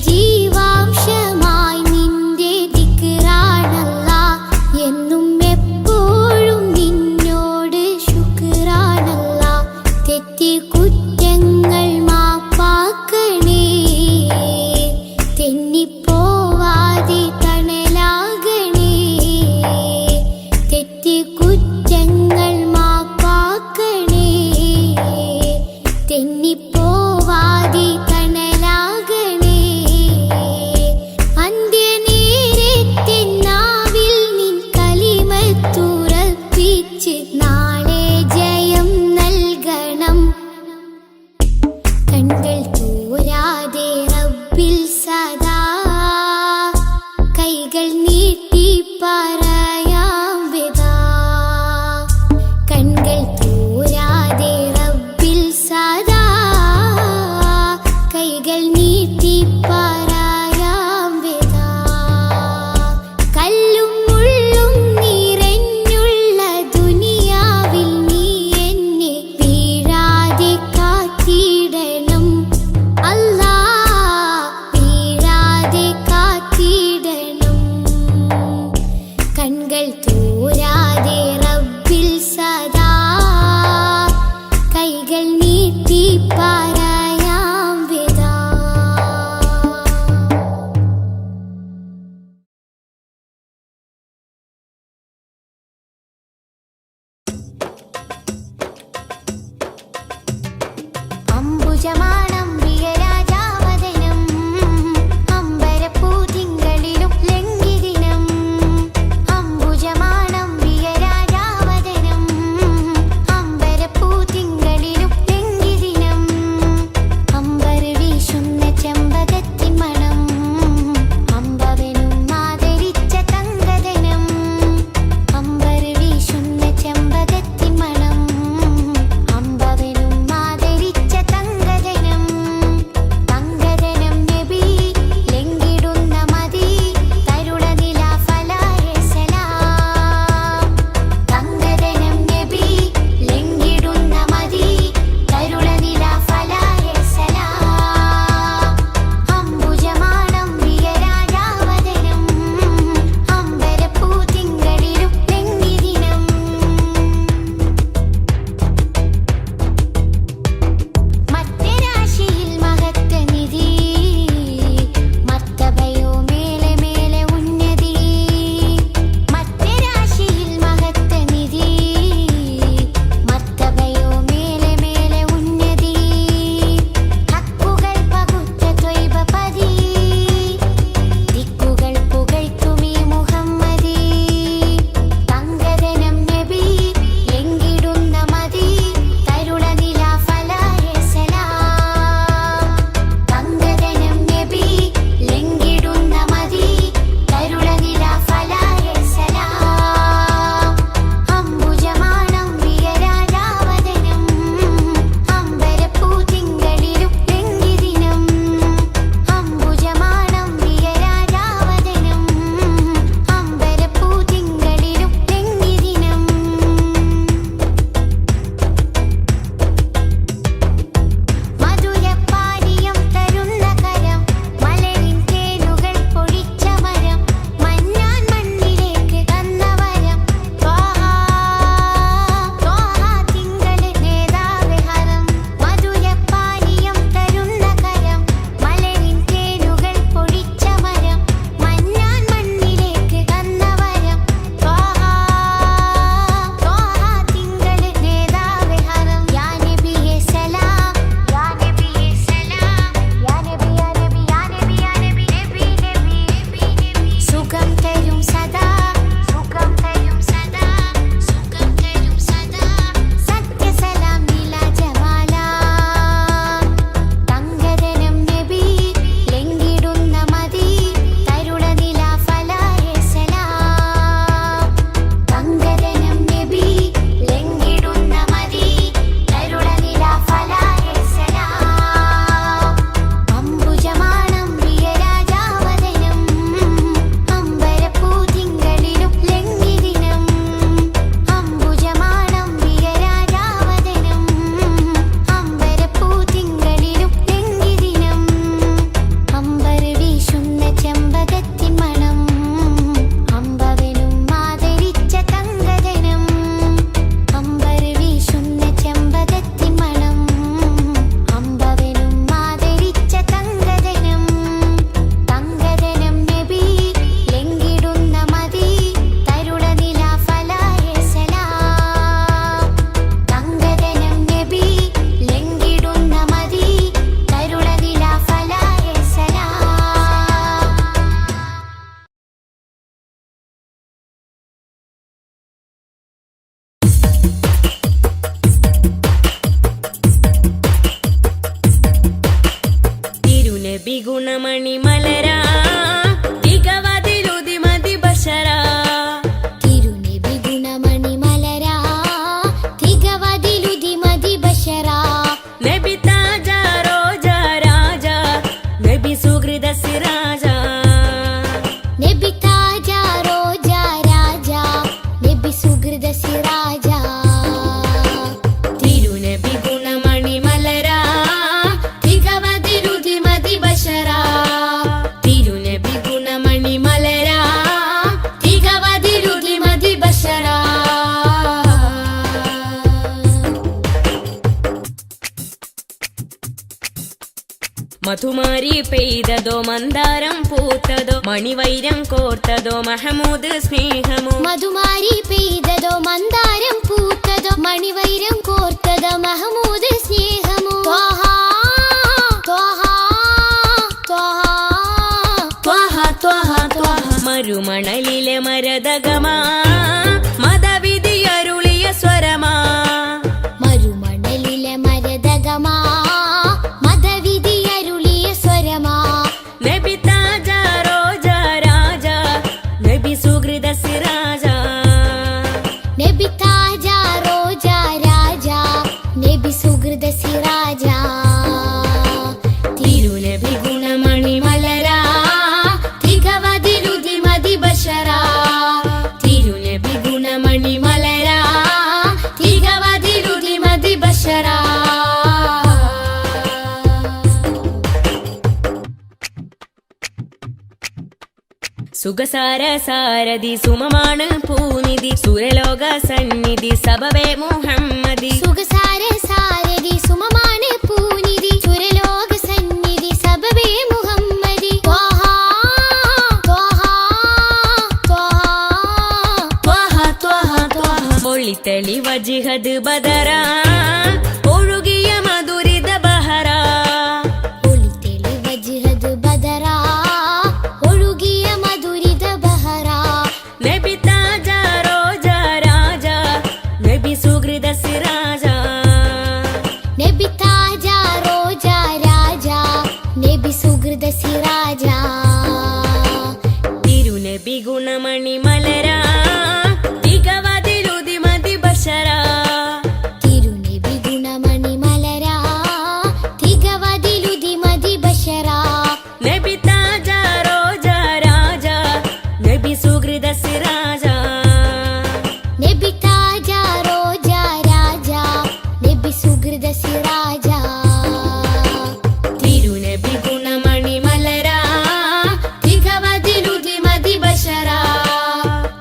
ജീവാംശമായി നിന്റെ ദിക്റാണല്ലാ. എന്നും എപ്പോഴും നിന്നോട് ശുക്റാണല്ലാ. തെറ്റി കുറ്റങ്ങൾ മാപ്പാക്കണേ, തെന്നിപ്പോവാതെ തണലാകണേ. തെറ്റി കുറ്റങ്ങൾ മാപ്പാക്കണേ, തെന്നിപ്പോവാതെ തണലാകണേ. അന്ത്യനേരത്തെ നാവിൽ നിൻ കലിമത്തുറപ്പിച്ച് നാളെ ജയം നൽകണം. കണ്കൾ തോരാതെ റബ്ബിൽ സദാ കൈകൾ നീട്ടി പറയാം വിദാ. കണ്കൾ തോരാതെ റബ്ബിൽ സദാ കൈകൾ നീട്ടി പറയാം വിദാ. കല്ലും മുള്ളും നിറഞ്ഞുള്ള ദുനിയാവിൽ നീ എന്നെ വീഴാതെ കാത്തിടണം അല്ലാ, വീഴാതെ കാത്തിടണം. മധുമാരി പെയ്തതോ മന്ദാരം പൂത്തതോ മണിവൈരം കോർത്തതോ മഹമൂദ് സ്നേഹമോ. മധുമാരി പെയ്തതോ മന്ദാരം പൂത്തതോ മണിവൈരം കോർത്തതോ മഹമൂദ് സ്നേഹമോ. ത്വാഹ ത്വാഹ ത്വാഹ ത്വാഹ ത്വാഹ ത്വാഹ മരുമണലിലെ മരതകമാ മതവിധിയരുളിയ സ്വരമാ. മരുമണലിലെ മരതകമാ മതവിധിയരുളിയ സ്വരമാ. നബി താജ റോജ രാജ നബി സുഹൃദ സിരാജ. നബി താജ റോജ രാജ നബി സുഹൃദ സിരാജ. തിരുനബി ഗുണമണി മലരാ തികവതിലുതി മതി ബശരാ. തിരുനബി ഗുണമണി മലരാ തികവതിലുതി മതി ബശരാ. സുഖസാര സാരഥി സുമമാണ് പൂനിധി സുരലോക സന്നിധി സബവേ മുഹമ്മദി. സുഖസാര സാരഥി സുമമാണ് പൂനിധി സുരലോക സന്നിധി സബവേ മുഹമ്മദി. ത്വാഹ ത്വാഹ ത്വാഹ ത്വാഹ ത്വാഹ ത്വാഹ ഒളിത്തളി വജിഹദ് ബദറാ ഒഴുകിയ മധുരിത ബഹറാ. ഒളിതെളി വജ്ഹദ് ബദറാ ഒഴുകിയ മധുരിത ബഹറാ. നബി താജ റോജ രാജ നബി സുഹൃദ സിരാജ. നബി താജ റോജ രാജ നബി സുഹൃദ സിരാജ. തിരുനബി ഗുണമണി മലരാ തികവതിലുതി മതി ബശരാ. തിരുനബി ഗുണമണി മലരാ തികവതിലുതി മതി ബശറാ. നബി താജ റോജ രാജ നബി സുഹൃദ സിരാജ. നബി താജ റോജ രാജ നബി സുഹൃദ സിരാജ. തിരുനബി ഗുണമണി മലരാ തികവതിലുതി മതി ബശരാ.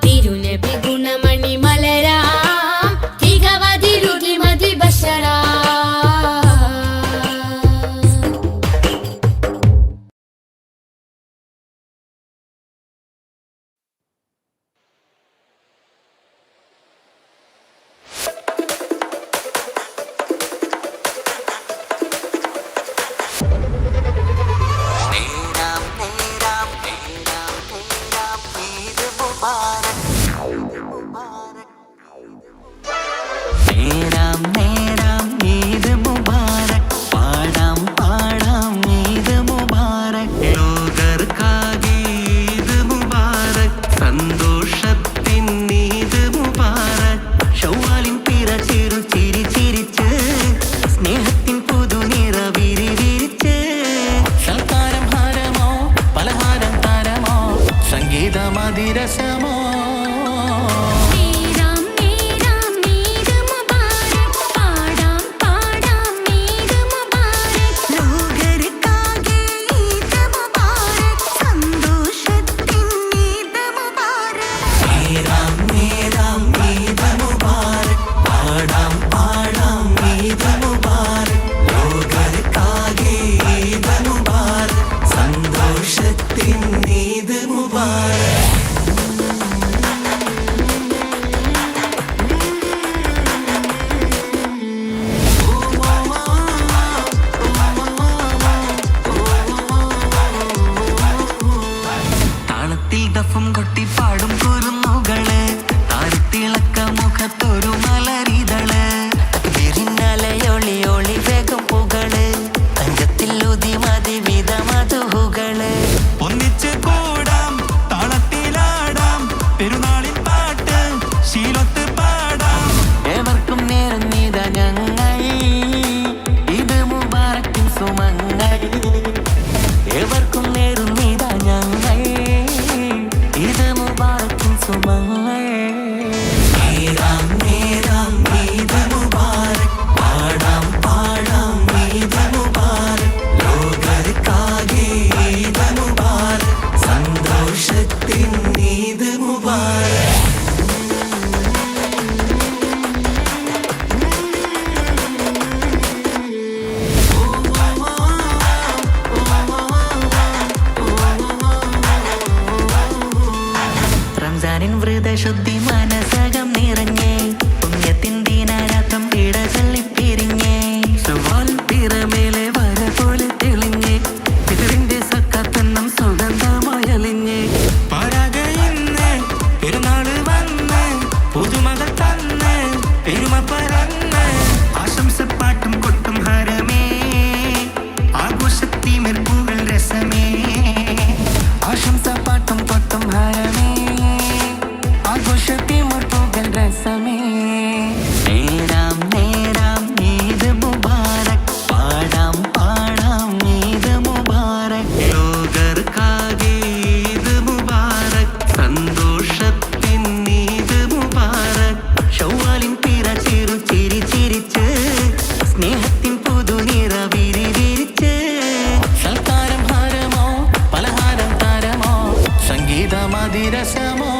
തിരുനബി ഗുണമണി മലരാ തികവതിലുതി മതി ബശരാ. നേരാം നേരാം ഈദ് മുബാരക് പാടാം പാടാം ഈദ് മുബാരക് ലോകർക്കാകെ ഈദ് മുബാരക് സന്തോഷത്തിൻ ഈദ് മുബാരക് ശൗവാലിൻ പിറ ചിരു ചിരി ചിരിച്ച് സ്നേഹത്തിൻ പുതുനിറ വിരി വിരിച്ച് സൽക്കാരം ഹാരമോ പലഹാരം താരമോ സംഗീതമതിരസമോ ദഫും കൊട്ടി പാടും കുരുന്നുകള് താരത്തിളക്ക മുഖത്തൊരു മലരിതള് വിരിഞ്ഞലയൊളി ഒളി വേഗം പുകള് തങ്കത്തിൽ ഉതി മതി വിധ മധുഹുകള് ഒന്നിച്ച് കൂടാം താളത്തിലാടാം പെരുന്നാളിൻ പാട്ട് ശീലത്ത് പാടാം ഏവർക്കും നേരം നീത ഞങ്ങൾ ഇത് മുബാറക്കിൻ സുമങ്ങൾ ഏവർക്കും നേരും നീത ഞങ്ങൾ ഇത് മുബാറക്ക് വ്രതശുദ്ധി മനസകം നിറഞ്ഞേ പുണ്യത്തിൻ ദിനാരാത്രം പിട ചൊല്ലിപ്പിരിഞ്ഞേ ചൊവ്വാൽ പിറമേലെ വര പോലെ തെളിഞ്ഞേ പിതറിന്റെ സക്കാത്തെന്നും സുഗന്ധമയലിഞ്ഞേ പാരാകയിന്ന് പെരുന്നാള് വന്ന് പുതുമകൾ തന്ന് പെരുമ പറന്ന് ആശംസപ്പാട്ടും കൊട്ടും ഹരമേ ആഘോഷത്തിമിർപ്പുകൾ രസമേ ആശംസപ്പാട്ടും കൊട്ടും ഹരമേ ആഘോഷത്തിമിർപ്പുകൾ രസമേ നേരാം നേരാം ഈദ് മുബാരക് പാടാം പാടാം ഈദ് മുബാരക് ലോകർക്കാകെ ഈദ് മുബാരക് സന്തോഷത്തിൻ ഈദ് മുബാരക് ശൗവാലിൻ പിറ ചിരു ചിരി ചിരിച്ച് സ്നേഹത്തിൻ പുതുനിറ വിരിവിരിച്ച് സൽക്കാരം ഹാരമോ പലഹാരം താരമോ സംഗീതമതിരസമോ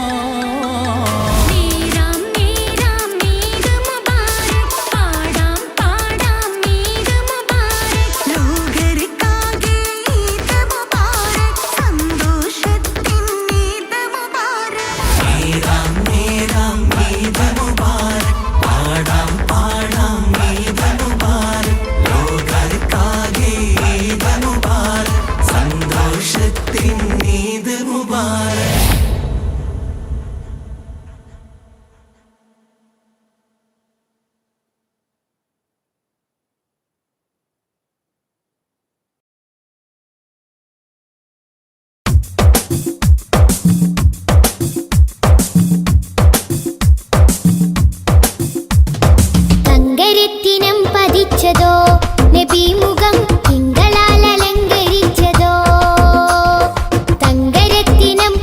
നേരാം നേരാം ഈദ് മുബാരക് പാടാം പാടാം ഈദ് മുബാരക് ലോകർക്കാകെ ഈദ് മുബാരക് സന്തോഷത്തിൻ ഈദ് മുബാരക് നേരാം നേരാം ഈദ് മുബാരക് പാടാം പാടാം ഈദ് മുബാരക് ലോകർക്കാകെ ഈദ് മുബാരക് സന്തോഷത്തിൻ ഈദ് മുബാരക് തങ്കരത്തിനം പതിച്ചതോ നബി മുഖം തിങ്കളാൽ അലങ്കരിച്ചതോ തങ്കരത്തിനം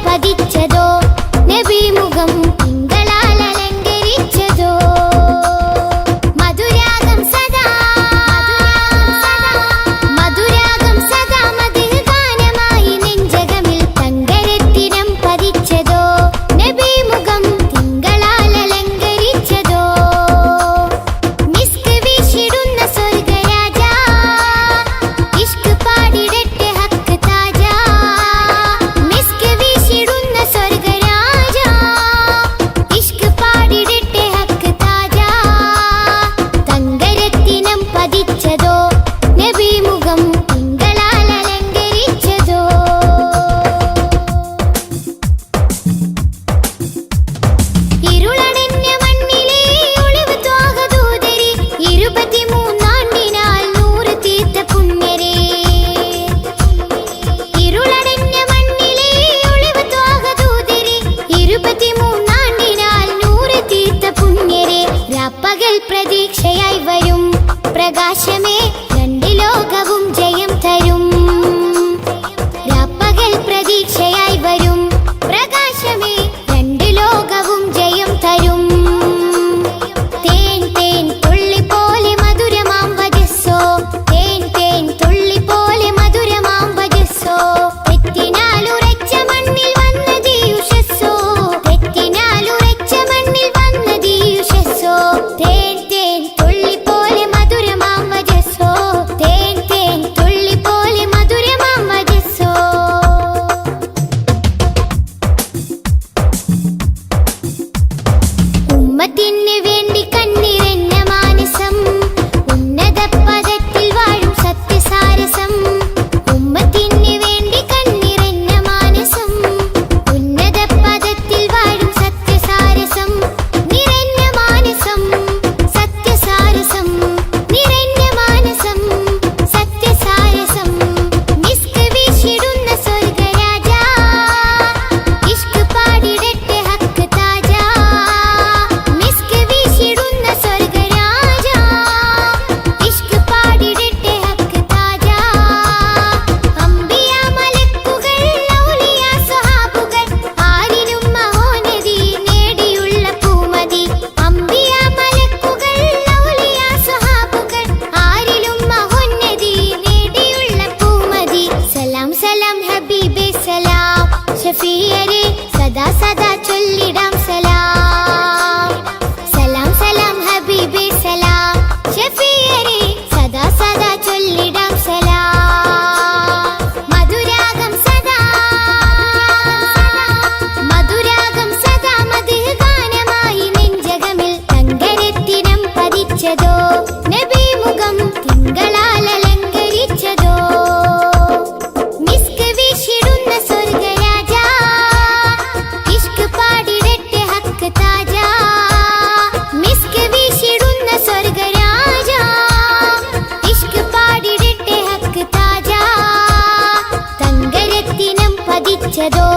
പഠിച്ചതോ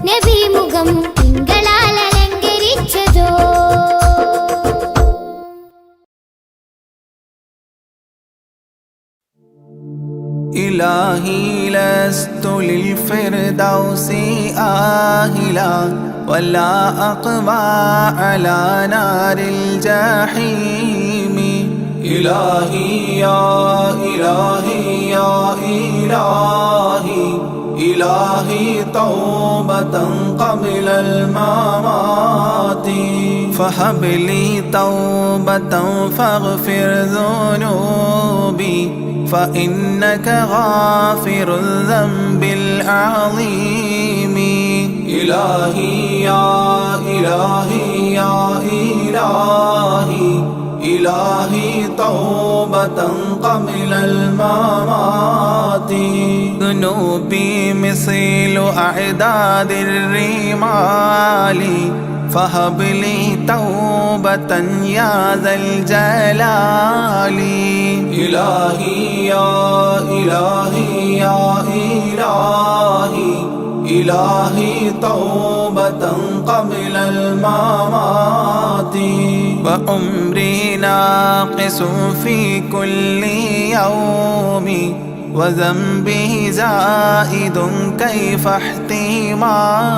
നബി മുഖം തിങ്കളാൽ അലങ്കരിച്ചതോ. إلهي لست للفردوس آهلا ولا أقوى على نار الجحيم. إلهي يا إلهي يا إلهي إلهي توبة قبل الممات فهب لي توبة فاغفر ذنوبي فإنك غافر الذنب العظيم. إلهي يا إلهي يا إلهي إلهي توبة قبل الممات ذنوبي مثل أعداد الرمال فهب لي توبة يا ذا الجلال. إلهي يا إلهي يا إلهي إلهي توبة قبل الممات وعمري ناقص في كل يوم وذنبه زائد كيف احتمالي.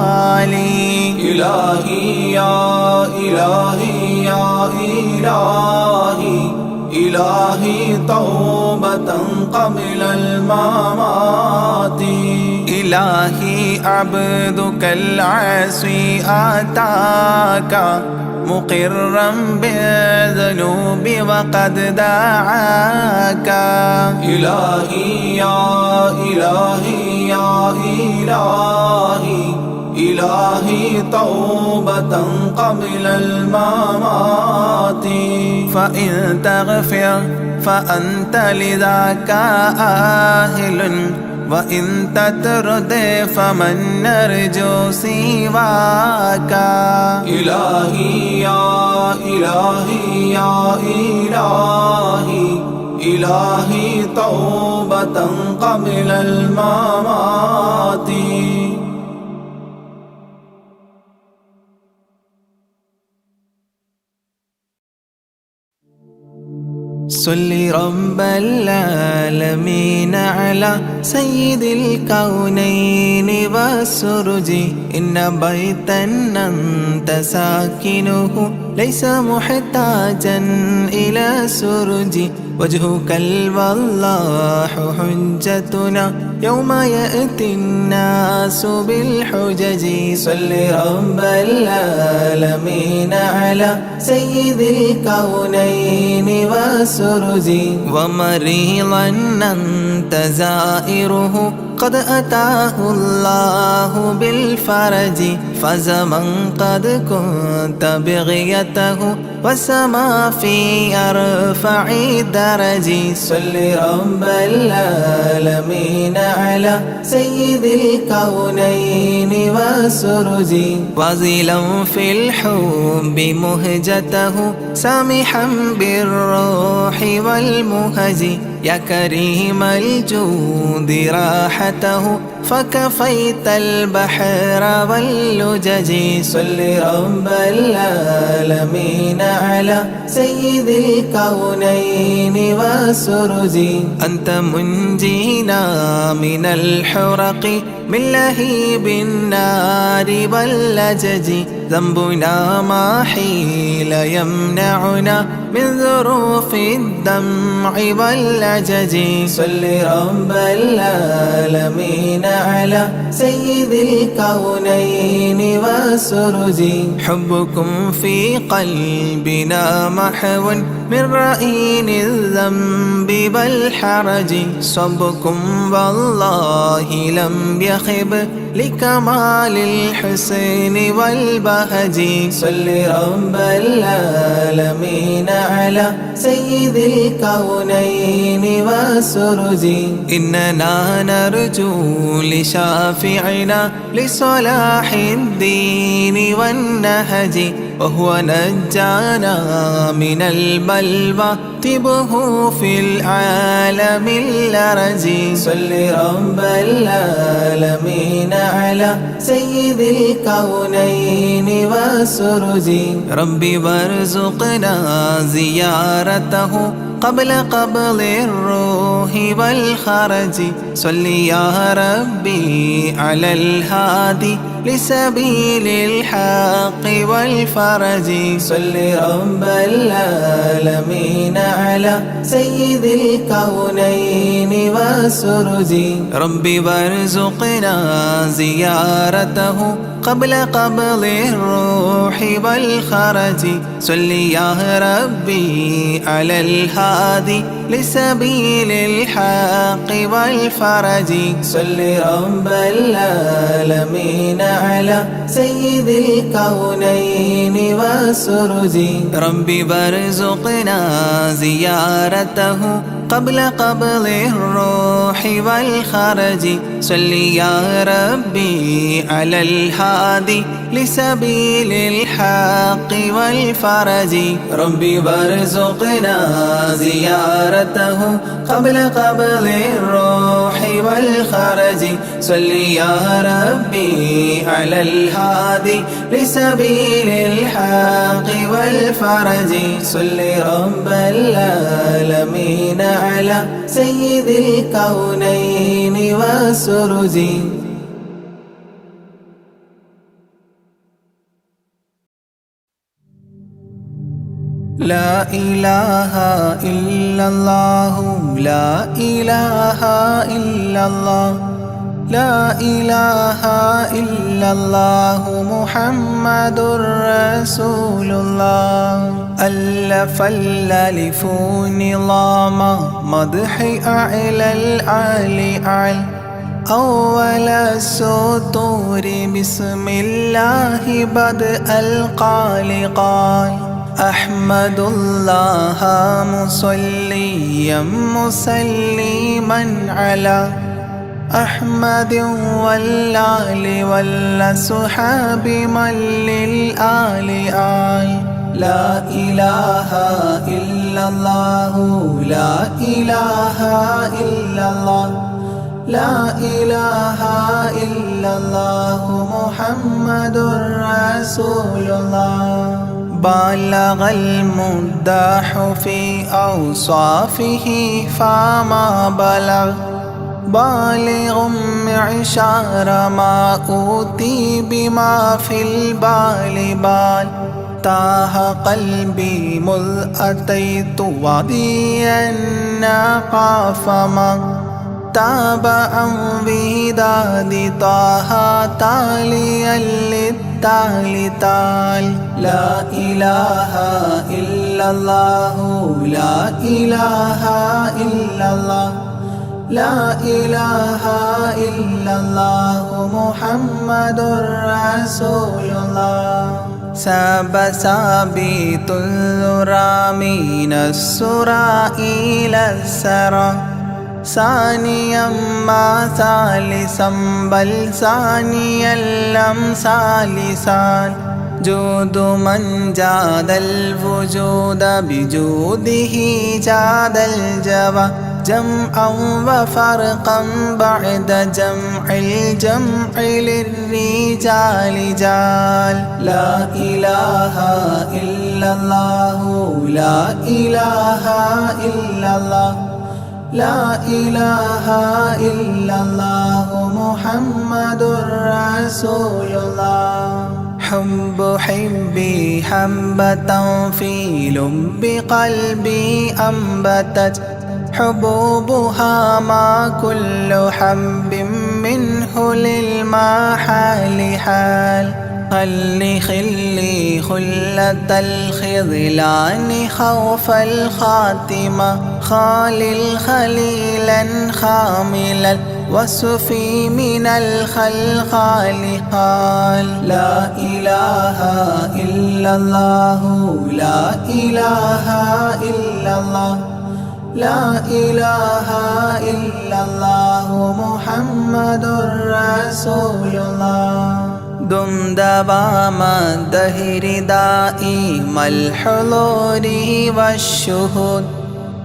إلهي يا إلهي يا إلهي إلهي توبة قبل الممات. إلهي عبدك العاصي أتاك مقرا بالذنوب وقد دعاك. إلهي يا إلهي يا إلهي إلهي توبة قبل الممات فإن تغفر فأنت لذاك أهل وإن تطرد فمن نرجو سواك. إلهي يا إلهي يا إلهي إلهي توبة قبل الممات. صل رب العالمين على سيد الكونين والسرج إن بيتا أنت ساكنه ليس محتاجا إلى سرج وجهك الوضاح حجتنا يوم يأتي الناس بالحجج. صل رب العالمين على سيد الكونين والسرج ومريضا أنت زائره قد أتاه الله بالفرج فزمن قد كنت بغيته وسما في أرفع درج. صل رب العالمين على سيد الكونين والسرج وزلا في الحب مهجته سامحا بالروح والمهج يا كريم الجود راحته فكفيت البحر واللجج. صل رب العالمين على سيد الكونين والسرج أنت منجينا من الحرق من لهيب النار واللجج ذنبنا ما حيل يمنعنا من ظروف الدمع والعجج. صل رب العالمين على سيد الكونين والسرج حبكم في قلبنا محو من رئين الذنب والحرج صبكم والله لم يخب لكمال الحسن والبهج. وهجي صل رب العالمين على سيد الكونين والسرج إننا نرجو لشافعنا لصلاح الدين والنهج وهو نجانا من البلوى طبه في العالم الأرج صل رب العالمين على سيد الكونين والسرج ربي وارزقنا زيارته قبل قبض الروح والخرج صل يا ربي على الهادي لسبيل الحق والفرج صل رب العالمين على سيد الكونين والسرج ربي وارزقنا زيارته قبل قبض الروح والخرج صل يا ربي على الهادي لسبيل الحق والفرج صل رب العالمين على سيد الكونين والسرج ربي وارزقنا زيارته قبل قبض الروح والخرج صل يا ربي على الهادي لسبيل الحق والفرج ربي وارزقنا زيارته قبل قبض الروح والخرج صل يا ربي على الهادي لسبيل الحق والفرج صل رب العالمين على سيد الكونين والسرج لا إله إلا الله لا إله إلا الله لا إله إلا الله محمد رسول الله ألف الألف نظام مدح أعلى الأعلى أعلى أول السطور بسم الله بدء القال قال أحمد الله مصليا مسلما على أحمد والآل والصحاب من للآل آل لا إله إلا الله لا إله إلا الله لا إله إلا الله محمد رسول الله بلغ المداح في أوصافه فما بلغ بالغ معشار ما أوتي بما في البال بال تاه قلبي مذ أتيت واديا قاف ما تاب عن وداد طه تاليا للتالي تال لا إله إلا الله لا إله إلا الله لا إله إلا الله محمد رسول الله ساب سابيت الذرى من السرى إلى السرى ثانيا ما ثالثا بل ثانيا لم ثالثان جود من جاد الوجود بجوده جاد الجوى جمعا وفرقا بعد جمع الجمع للرجال جال لا إله إلا الله لا إله إلا الله لا إله إلا الله محمد رسول الله حب حبي حبة في لب قلبي أنبتت حبوبها ما كل حب منه للمحال حال خلي خلي خلة الخذلان خوف الخاتمة خالل خليلا خاملا وصفي من الخلقال قال لا إله إلا الله لا إله إلا الله لا إله إلا الله محمد رسول الله دم دوام الدهر دائم الحضور والشهود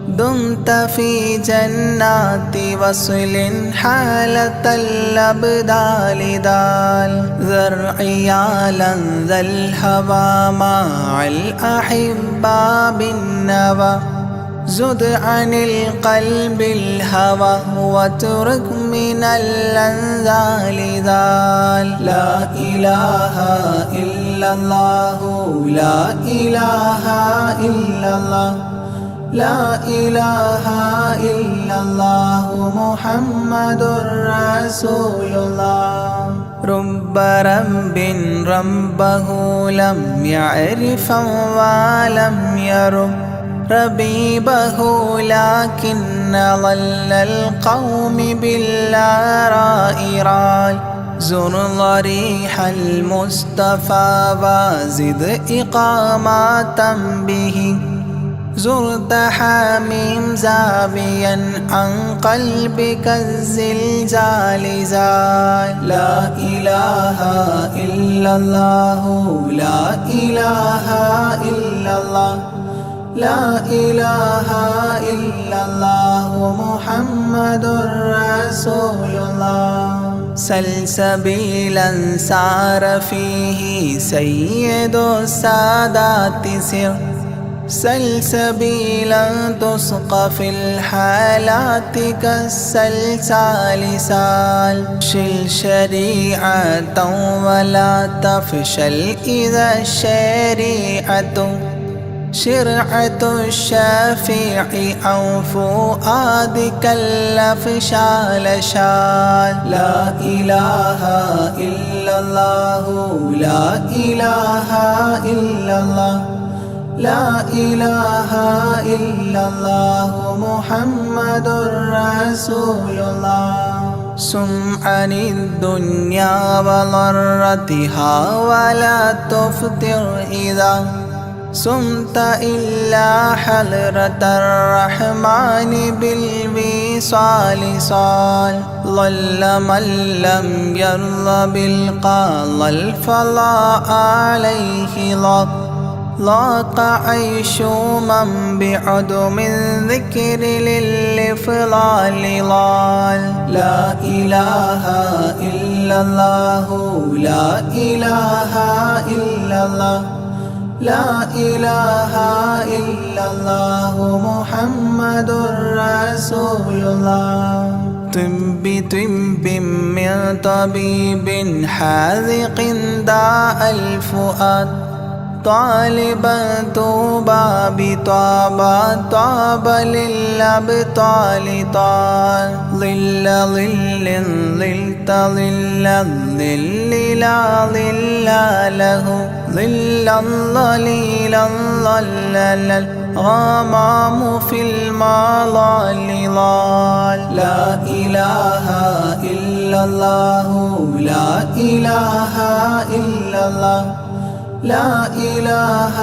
دمت في جنات وصل حالة الأبدال دال ذرعيالا ذا الهوى مع الأحبة بالنوى زد عن القلب الهوى واترك من الأنذال ذال لا إله إلا الله لا إله إلا الله لا إله إلا الله محمد رسول الله رب رب ربه لم يعرف ولم يرب ربيبه لكن ضل القوم بالآراء رال زر ضريح المصطفى وزد إقامة به زرت حميم زاويا عن قلبك الزلزال زال لا إله إلا الله لا إله إلا الله لا إله إلا الله محمد رسول الله سلسبيلا سار فيه سيد السادات سر سلسبيلا تسقى في الحالات كالسلسال سال شل شريعة ولا تفشل إذا الشريعة شرعة الشافع أو فؤادك الأفشال شال لا إله إلا الله لا إله إلا الله لا إله إلا الله محمد رسول الله سم عن الدنيا وضرتها ولا تفطر إذا سمت إلا حضرة الرحمن بالوصال صال ضل من لم يرضى بالقضاء الفضاء عليه ضاق عيش من بعدم ذكر للإفضال ضال لا إله إلا الله لا إله إلا الله لا إله إلا الله محمد رسول الله طب طب من طبيب حاذق داء الفؤاد طالبا طوبى بطابى طاب للأبطال طال ظل ظل ظلت ظل الظل لا ظل له ظلا ظليلا ظلل الغمام في المظال ضال لا إله إلا الله لا إله إلا الله لا إله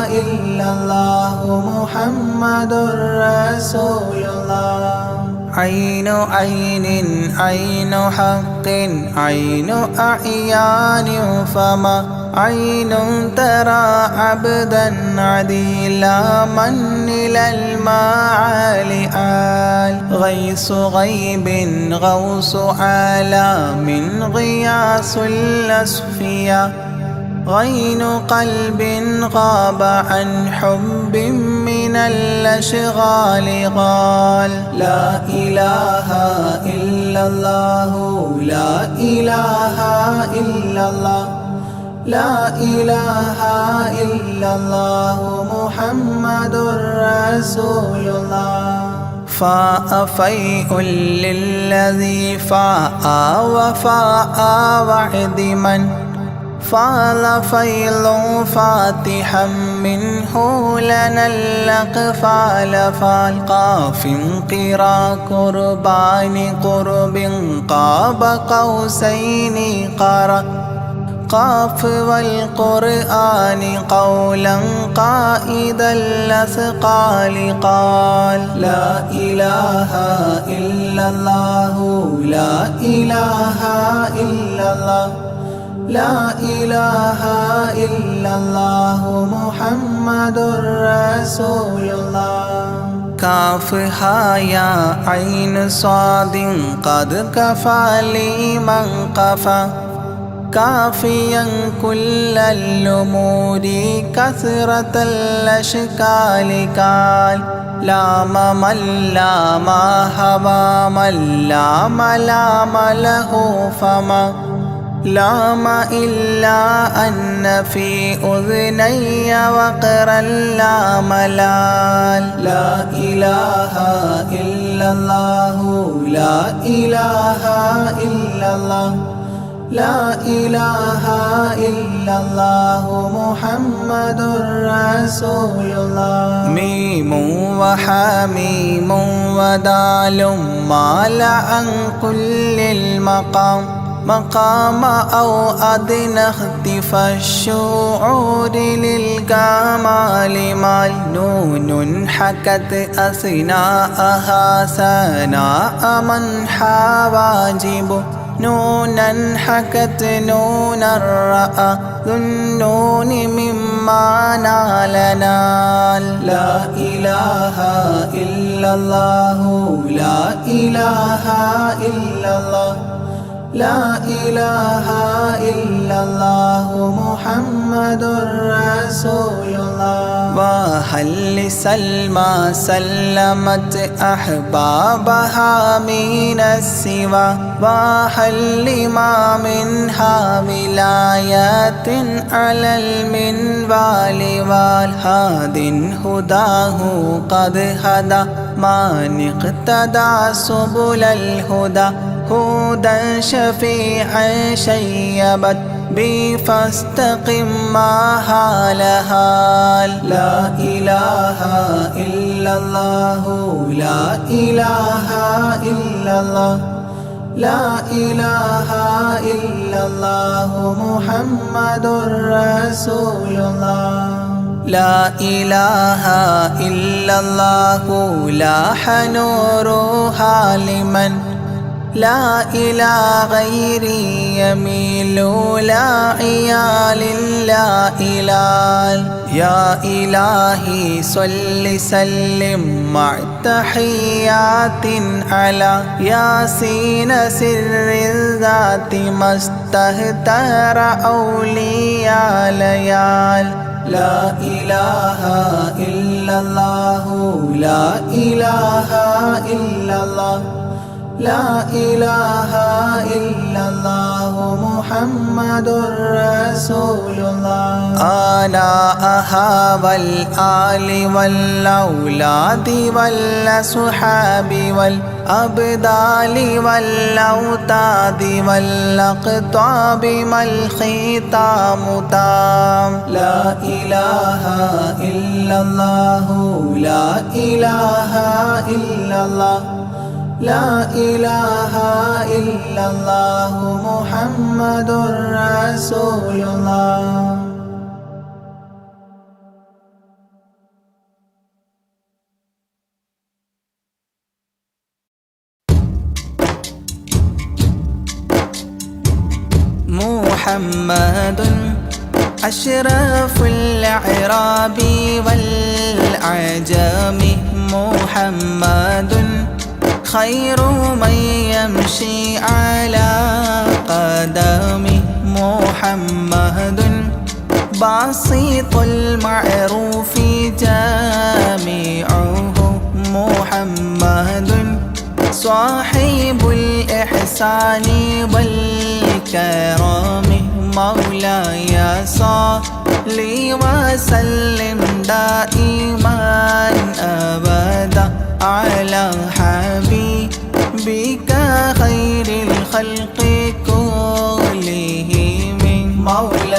إلا الله محمد رسول الله عين عين عين حق عين أعيان فما عين ترى عبدا عديلا من إلى المعالي آل غيث غيب غوص عالم غياس الأصفياء غين قلب غاب عن حب من الأشغال قال لا إله إلا الله لا إله إلا الله لا إله إلا الله محمد رسول الله فاء فيء للذي فاء وفاء وعد من فاض فيض فاتحا منه لنا الأقفال فالقاف قرا قربان قرب قاب قوسين قرا قاف والقرآن قولا قائد الأثقال قال لا إله إلا الله لا إله إلا الله لا إله إلا الله محمد رسول الله كافها يا عين صاد قد كفى لمن قفى كافيا كل الأمور كثرة الأشكال قال لام من لام هوى من لام لام له فما لام إلا أن في أذني وقرا لا ملال لا إله إلا الله لا إله إلا الله لا إله إلا الله محمد رسول الله ميم وحميم ودال مال عن كل المقام مقام أو أدنى اختفى الشعور للكمال مال نون حكت أثناءها ثناء من حواجب نونا حكت نونا رأى ذو النون مما نال نال لا إله إلا الله لا إله إلا الله لا إله إلا الله محمد رسول الله وهل سلمى سلمت أحبابها من السوى وهل لما منها ولايات على المنوال والهاد هداه قد هدى من اقتدى سبل الهدى هدى شفيعا شيبت بي فاستقم ما هالها لا إله إلا الله لا إله إلا الله لا إله إلا الله محمد رسول الله لا إله إلا الله لاح نورها لمن لا إلى غيري يميل لا عيال لا إلال يا إلهي صل سلم مع تحيات على ياسين سر الذات ما استهتر أولياء ليال لا إله إلا الله لا إله إلا الله لا إله إلا الله محمد رسول الله آناءها والآل والأولاد والأصحاب والأبدال والأوتاد والأقطاب ما الختام تام لا إله إلا الله لا إله إلا الله لا إله إلا الله محمد رسول الله محمد أشرف الأعراب والأعجام محمد خير من يمشي على قدمه محمد بسيط المعروف جامعه محمد صاحب الإحسان والكرم مولاي صل وسلم دائما أبدا على حبيبك خير الخلق كلهم مولاي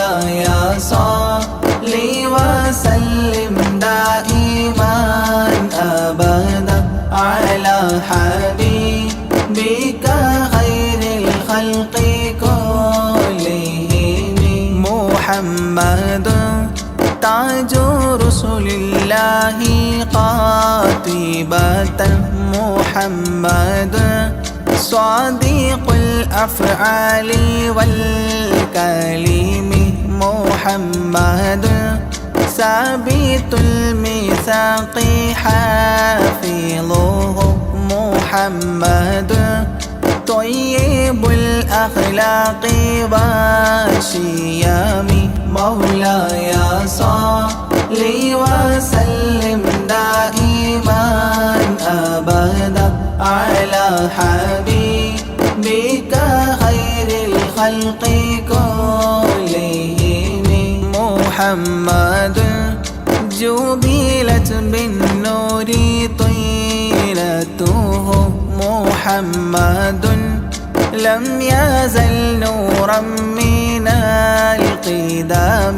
محمد تاج رسل الله قاطبة محمد صادق الأفعال والكلم محمد ثابت الميثاق حافظه محمد طيب الأخلاق والشيام مولاي صل وسلم دائما أبدا على حبيبك خير الخلق كلهم محمد جبلت بالنور طيلته محمد لم يزل نورا من القدام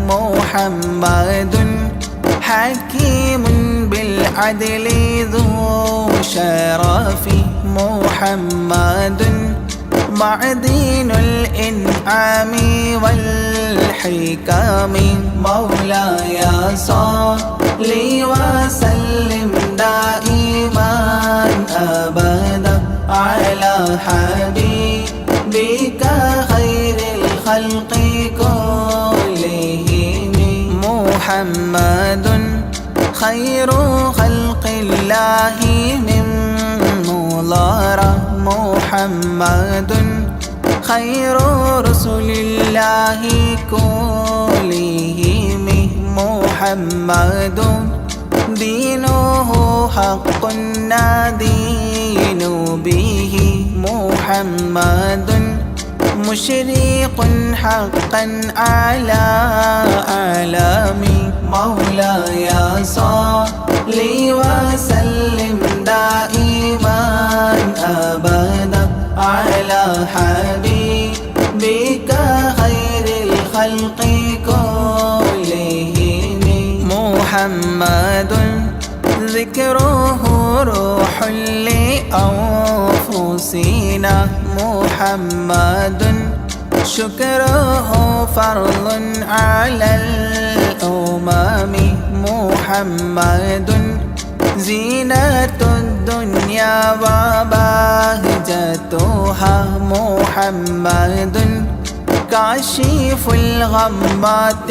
محمد حكيم بالعدل ذو شرف محمد معدن الإنعام والحكام مولاي صل وسلم دائما أبدا على حبيبك خير الخلق كلهم محمد خير خلق الله من مضار محمد خير رسل الله كلهم محمد دينه حق ندين به محمد مشرق حقا على أعلام مولاي صل وسلم دائما أبدا على حبيبك خير الخلق كلهم محمد ذكره روح لأنفسنا محمد شكره فرض على الأمم محمد زينة الدنيا وبهجتها محمد كاشف الغمات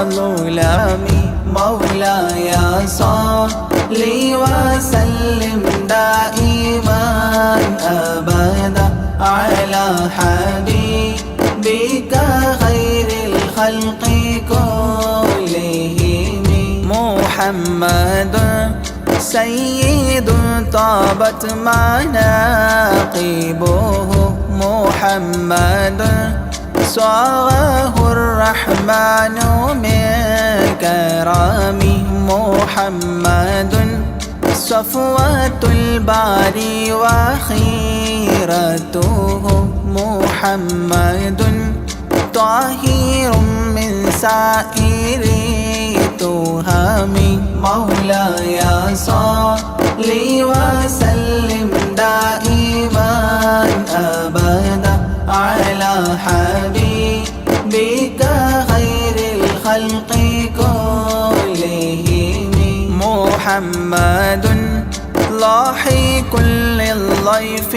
والظلام مولاي صل وسلم دائما أبدا على حبيبك خير الخلق كلهم محمد سيد طابت مناقبه محمد صاغه الرحمن من كرم محمد صفوة الباري وخيرته محمد طاهر من سائر تهم مولاي صل وسلم دائما أبدا على حبيبك خير الخلق كلهم محمد لاحق للضيف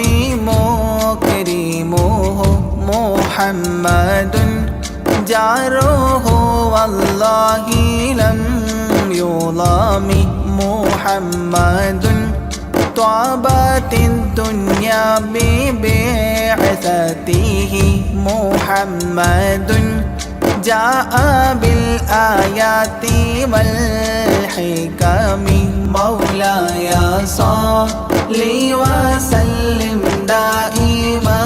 مكرمه محمد جاره والله لم يظلم محمد طابت الدنيا ببعثته محمد جاء بالآيات والحكم مولاي صل وسلم دائما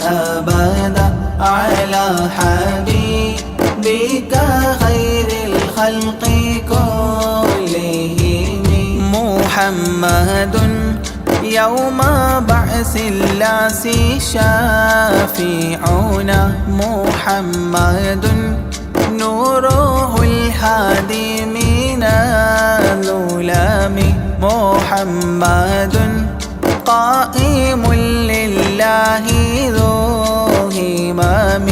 أبدا على حبيبك خير الخلق كلهم محمد يوم بعث الناس شافعنا محمد نوره الهادي من الظلام محمد قائم لله ذو همام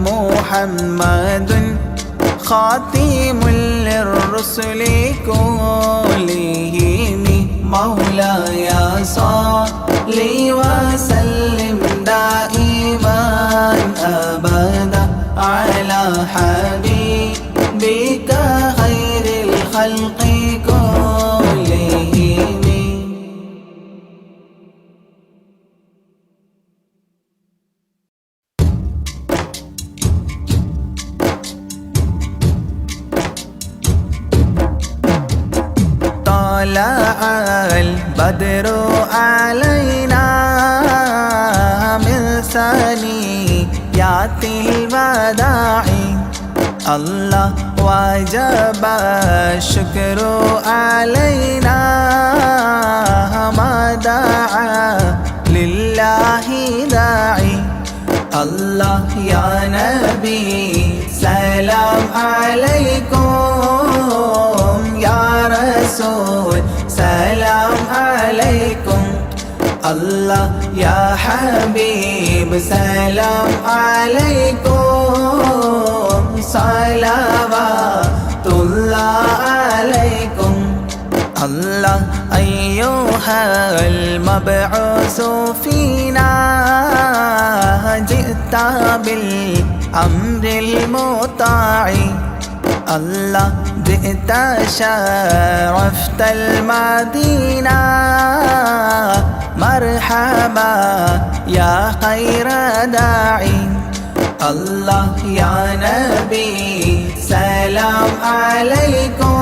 محمد محمد خاتم للرسل كلهم مولاي صل وسلم دائما أبدا على حبيبك خير الخلق كلهم. طلع البدر علينا من ثنيات الوداع الله وجب الشكر علينا ما دعا لله داعي. الله يا نبي سلام عليكم يا رسول سلام عليكم. الله يا حبيب سلام عليكم صلوات الله عليكم. الله أيها المبعوث فينا جئت بالأمر المطاع. الله جئت شرفت المدينة مرحبا يا خير داعي. الله يا نبي سلام عليكم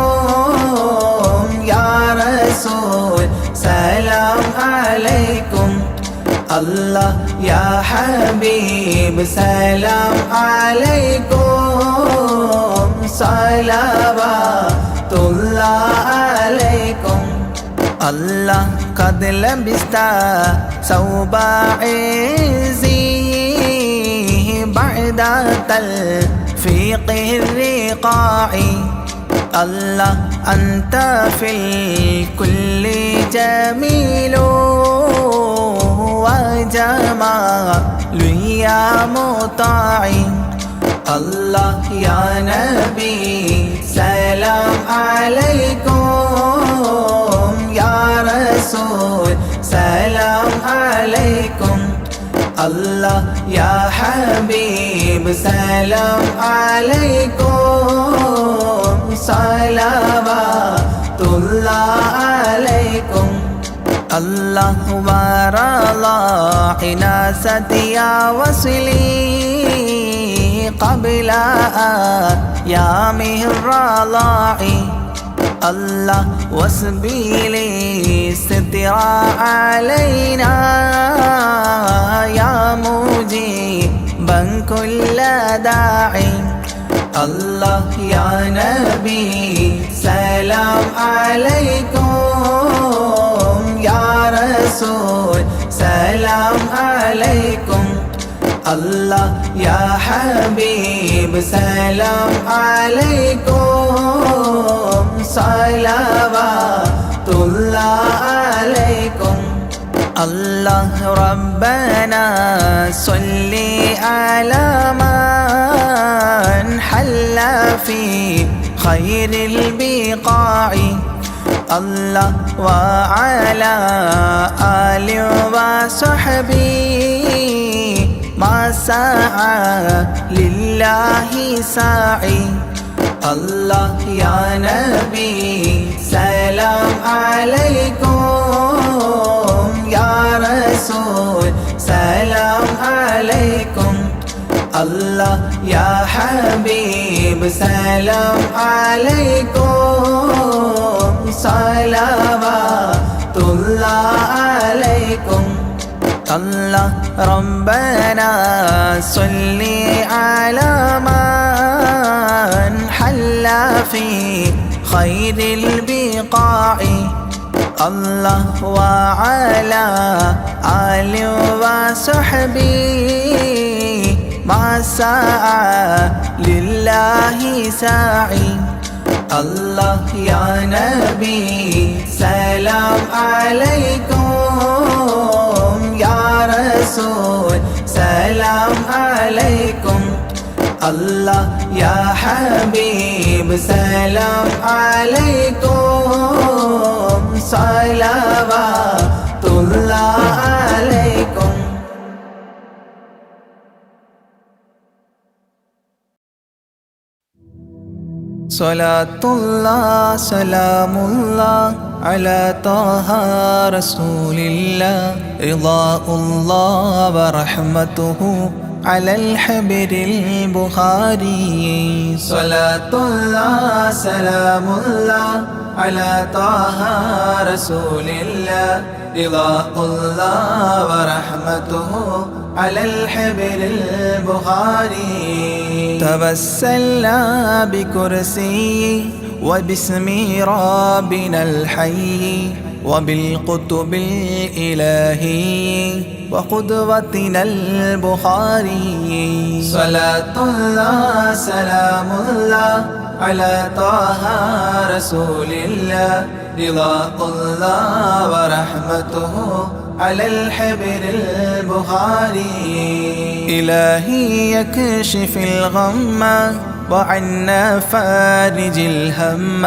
يا رسول سلام عليكم. الله يا حبيب سلام عليكم صلوات الله عليكم. الله قد لبست ثوب عزي بعد تلفيق الرقاع. الله أنت في الكل جميل وجمال يا مطاع. الله يا نبي سلام عليكم يا رسول سلام عليكم. الله يا حبيب سلام عليكم صلوات الله عليكم. الله ورضى عناستي وصلي قبل أيامه الرضاع. الله وسبيلي ستر علينا يا مجيبا كل داعي. الله يا نبي سلام عليكم يا رسول سلام عليكم. الله يا حبيب سلام عليكم صلوات الله عليكم. الله ربنا صل على من حل في خير البقاع. الله وعلى آله وصحبه ما سعى لله ساعي. الله يا نبي سلام عليكم يا رسول سلام عليكم. الله يا حبيب سلام عليكم صلوات الله عليكم. الله ربنا صل على من حل في خير البقاع. الله وعلى آله وصحبه ما سعى لله ساعي. الله يا نبي سلام عليكم يا رسول سلام عليكم. الله يا حبيب سلام عليكم صلوات الله عليكم. صلاة الله سلام الله على طه رسول الله رضاء الله ورحمته على الحبر البخاري. صلاة الله سلام الله على طه رسول الله رضاء الله ورحمته على الحبر البخاري. توسلنا بكرسي وباسم ربنا الحي وبالقطب الإلهي وقدوتنا البخاري. صلاة الله سلام الله على طه رسول الله رضاء الله ورحمته على الحبر البخاري. إلهي يكشف الغم وعنا فارج الهم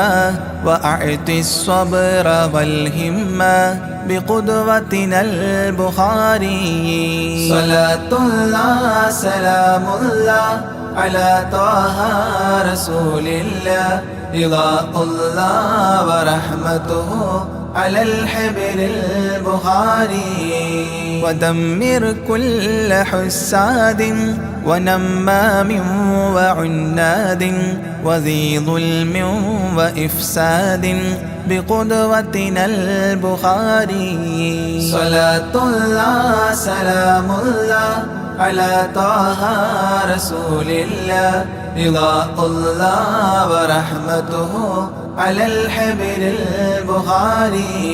وأعط الصبر والهمة بقدوتنا البخاري. صلاة الله سلام الله على طه رسول الله رضاء الله ورحمته على الحبر البخاري. ودمر كل حساد ونمام وعناد وذي ظلم وإفساد بقدوتنا البخاري. صلاة الله سلام الله على طه رسول الله رضاء الله ورحمته على الحبر البخاري.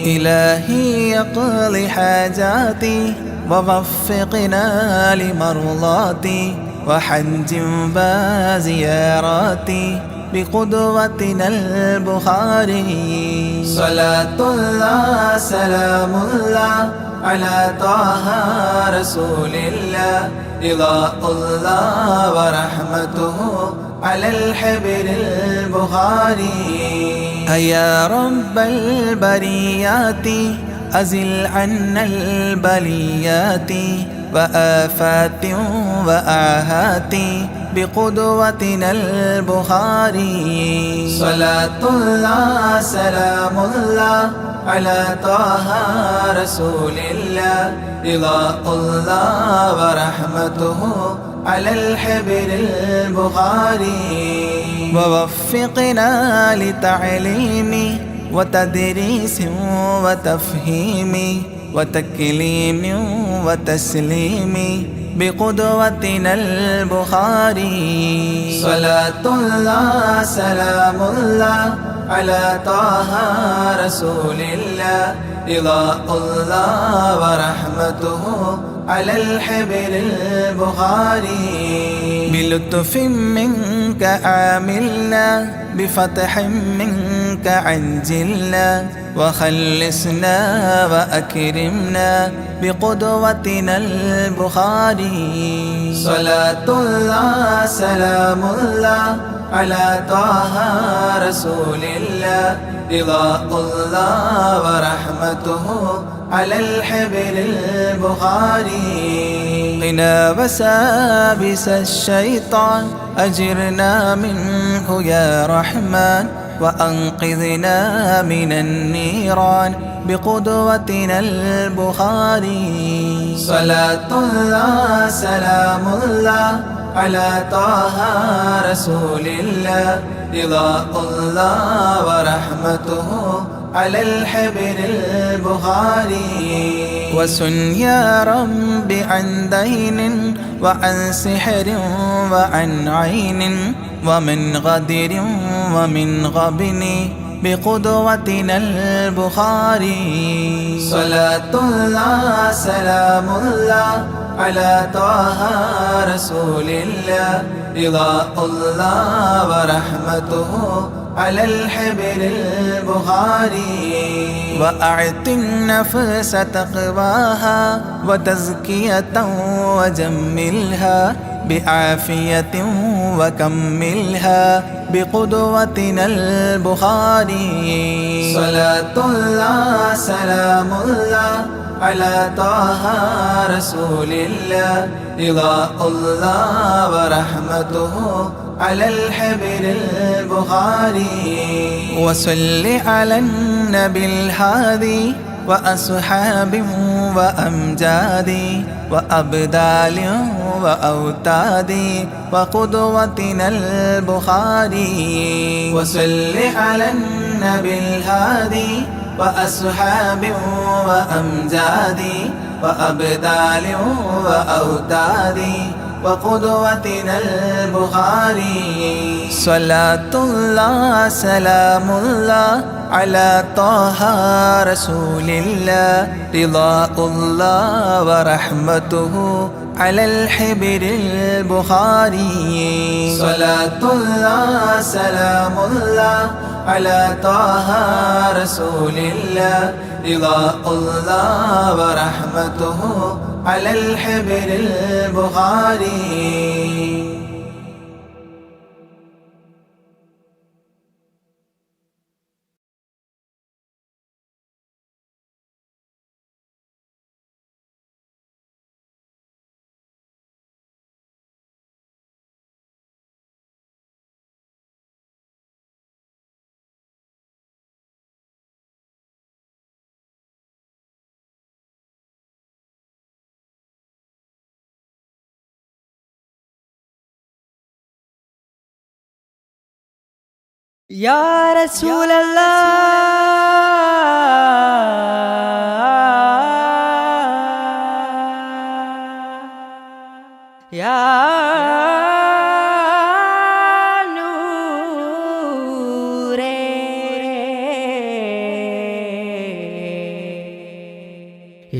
إلهي يقضي حاجاتي ووفقنا لمرضاتي وحج وزياراتي بقدوتنا البخاري. صلاة الله سلام الله على طه رسول الله رضاء الله ورحمته على الحبر البخاري. يا رب البريات أزل عنا البليات وآفات وآهات بقدوتنا البخاري. صلاة الله سلام الله على طه رسول الله رضاء الله ورحمته على الحبر البخاري. ووفقنا لتعليم وتدريس وتفهيم وتكليم وتسليم بقدوتنا البخاري. صلاة الله سلام الله على طه رسول الله رضاء الله ورحمته على الحبر البخاري. بلطف منك عاملنا بفتح منك عجلنا وخلصنا وأكرمنا بقدوتنا البخاري. صلاة الله سلام الله على طه رسول الله رضاء الله ورحمته على الحبر البخاري. قنا وسابس الشيطان أجرنا منه يا رحمن وأنقذنا من النيران بقدوتنا البخاري. صلاة الله سلام الله على طه رسول الله رضاء الله ورحمته على الحبر البخاري. وسن يا رب عن دين وعن سحر وعن عين ومن غدر ومن غبن بقدوتنا البخاري. صلاة الله سلام الله على طه رسول الله رضاء الله ورحمته على الحبر البخاري. وأعط النفس تقواها وتزكية وجملها بعافية وكملها بقدوتنا البخاري. صلاة الله سلام الله على طه رسول الله رضاء الله ورحمته على الحبر البخاري. وصل على النبي الهادي وأصحاب وأمجاد وأبدال وأوتاد وقدوتنا البخاري. وصل على النبي الهادي وأصحاب وأمجاد وأبدال وأوتاد وقدوتنا البخاري. صلاة الله سلام الله على طه رسول الله رضاء الله ورحمته على الحبر البخاري. صلاة الله سلام الله على طه رسول الله رضاء الله ورحمته على الحبر البخاري. يا رسول الله يا نور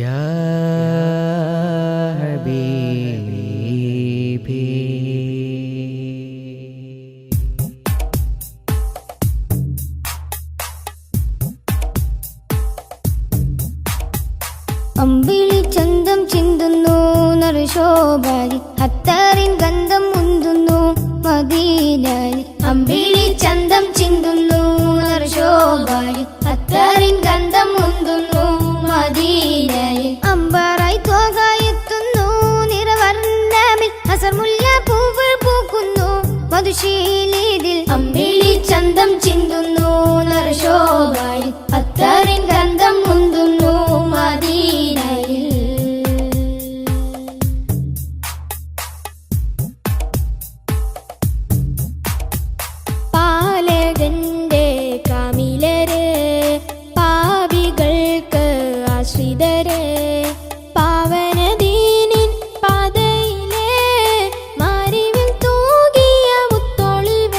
يا حبيبي. അമ്പിളി ചന്തം ചിന്തുന്നു നറുശോഭാരി അത്താറിൻ ഗന്ധം മുന്തുന്നു മദീനയിൽ. അമ്പിളി ചന്തം ചിന്തുന്നു നറുശോഭാരി അത്താറിൻ ഗന്ധം മുന്തുന്നു മദീനയിൽ. അമ്പറായി തോകായെത്തുന്നു നിറവർണ്ണമിൽ അസർമുല്ല പൂവുകൾ പൂക്കുന്നു മധുശീലിതിൽ. അമ്പിളി ചന്തം ചിന്തുന്നു നറുശോഭാരി അത്താറിൻ ഗന്ധം മുന്തുന്നു മദീനയിൽ. പാലകന്റെ കാമിലരെ പാപികൾക്ക് ആശ്രിതരെ പാവനദീനിൻ പാതയിലെ മാരിവിൽ തൂകിയ മുത്തൊളിവരെ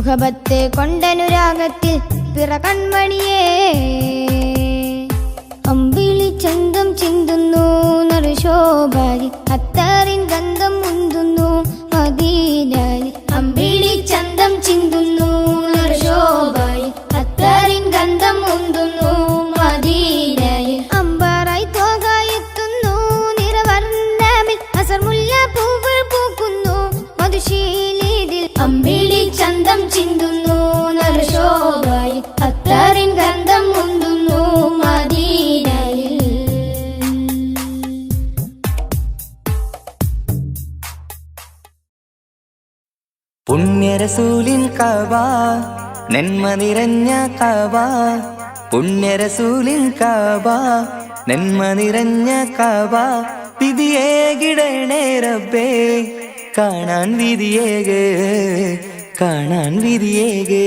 മുഹബത്തെ കൊണ്ടനുരാഗത്തിൽ പിറ കൺമണിയേ അമ്പിളി ചന്തം ചിന്തുന്നു നറുശോഭാരി അത്തറിൻ ഗന്ധം മുന്തുന്നു മദീനയിൽ അമ്പിളി ചന്തം ചിന്തുന്നു നറുശോഭാരി അത്തറിൻ ഗന്ധം മുന്തുന്നു മദീനയിൽ അമ്പാറായി തോകായെത്തുന്നു നിറവർണ്ണമിൽ അസർമുല്ല പൂക്കൾ പൂക്കുന്നു മധുശീലിതിൽ അമ്പിളി ചന്തം ചിന്തുന്നു നറുശോഭാരി അത്തറിൻ ഗന്ധം മുന്തുന്നു മദീനയിൽ. പുണ്യരസൂലിൻ കഅബ നന്മ നിറഞ്ഞ കഅബ പുണ്യരസൂലിൻ കഅബ നന്മ നിറഞ്ഞ കഅബ വിധിയേകിടണേ റബ്ബേ കാണാൻ വിധിയേകേ കാണാൻ വിധിയേകേ.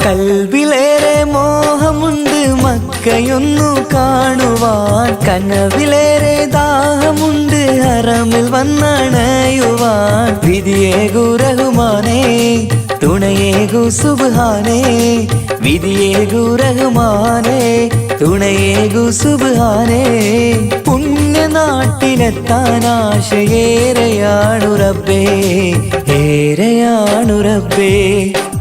കൽവിലേറെ മോഹമുണ്ട് മക്കയൊന്നു കാണുവാൻ കനവിലേറെ ദാഹമുണ്ട് ഹറമിൽ വന്നണയുവാൻ വിധിയേകു റഹ്മാനേ തുണയേകു സുബ്ഹാനേ വിധിയേകു റഹ്മാനേ തുണയേകു സുബ്ഹാനേ. പുണ്യനാട്ടിലെത്താൻ ആശയേറെയാണു റബ്ബേ ഏറെയാണു റബ്ബേ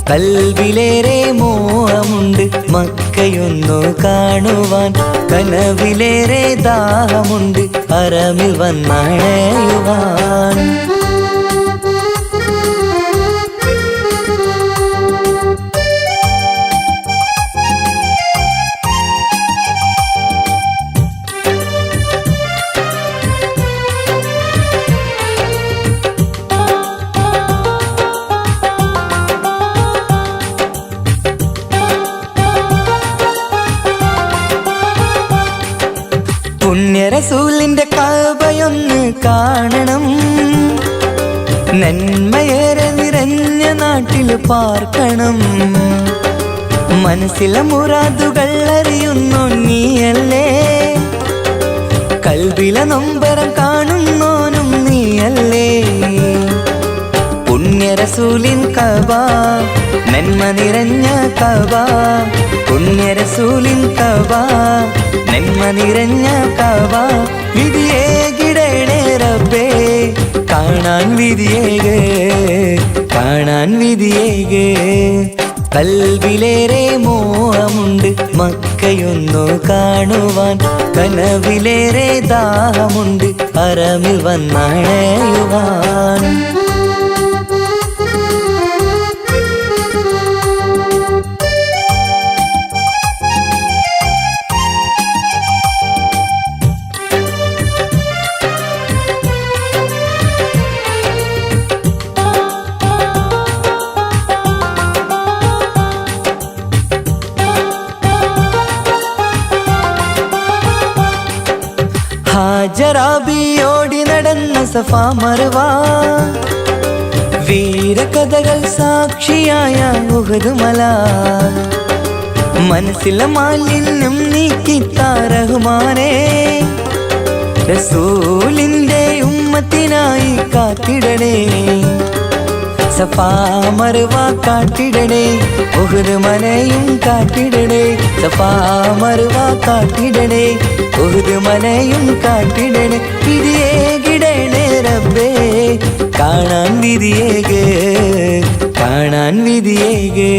കൽവിലേറെ മോഹമുണ്ട് മക്കയൊന്നു കാണുവാൻ കനവിലേറെ ദാഹമുണ്ട് ഹറമിൽ വന്നണയുവാൻ. പുണ്യരസൂലിന്റെ കഅബയൊന്ന് കാണണം നന്മയേറെ നിറഞ്ഞ നാട്ടിൽ പാർക്കണം മനസ്സിലെ മുറാദുകൾ അറിയുന്നു നീയല്ലേ കൽബിലെ നൊമ്പരം കാണുന്നോനും നീയല്ലേ. പുണ്യരസൂലിൻ കഅബ നന്മ നിറഞ്ഞ കഅബ പുണ്യരസൂലിൻ കഅബ നന്മ നിറഞ്ഞ കഅബ വിധിയേകിടണേ റബ്ബേ കാണാൻ വിധിയേകേ കാണാൻ വിധിയേകേ. കൽവിലേറെ മോഹമുണ്ട് മക്കയൊന്നു കാണുവാൻ കനവിലേറെ ദാഹമുണ്ട് ഹറമിൽ വന്നണയുവാൻ. ഹാജറാബിയോടി നടന്ന സഫാ മർവ വീരകഥകൾ സാക്ഷിയായ ഉഹദ് മല മനസ്സിലെ മാലിന്യം നീക്കിത്താ റഹ്മാനേ റസൂലിന്റെ ഉമ്മത്തിനായി കാത്തിടണേ സഫാ മർവ കാട്ടിടണേ ഉഹദ് മലയും കാട്ടിടണേ സഫാ മർവ കാട്ടിടണേ ഉഹദ് മലയും കാട്ടിടണേ വിധിയേകിടണേ റബ്ബേ കാണാൻ വിധിയേകേ കാണാൻ വിധിയേകേ.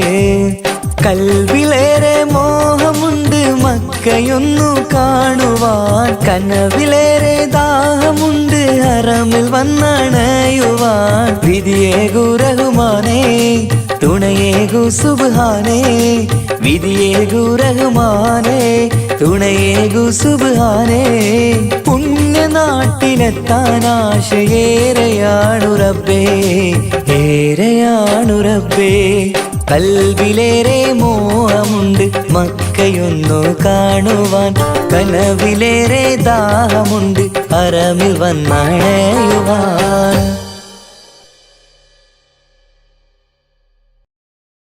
കൽവിലേറെ മോഹമുണ്ട് മക്കയൊന്നു കാണുവാൻ കനവിലേറെ ദാഹമുണ്ട് ഹറമിൽ വന്നണയുവാൻ വിധിയേകു റഹ്മാനേ തുണയേകു സുബ്ഹാനേ വിധിയേകു റഹ്മാനേ തുണയേകു സുബ്ഹാനേ. പുണ്യനാട്ടിലെത്താൻ ആശയേറെയാണു റബ്ബേ ഏറെയാണു റബ്ബേ കൽവിലേറെ മോഹമുണ്ട് മക്കയൊന്നു കാണുവാൻ കനവിലേറെ ദാഹമുണ്ട് ഹറമിൽ വന്നണയുവാൻ.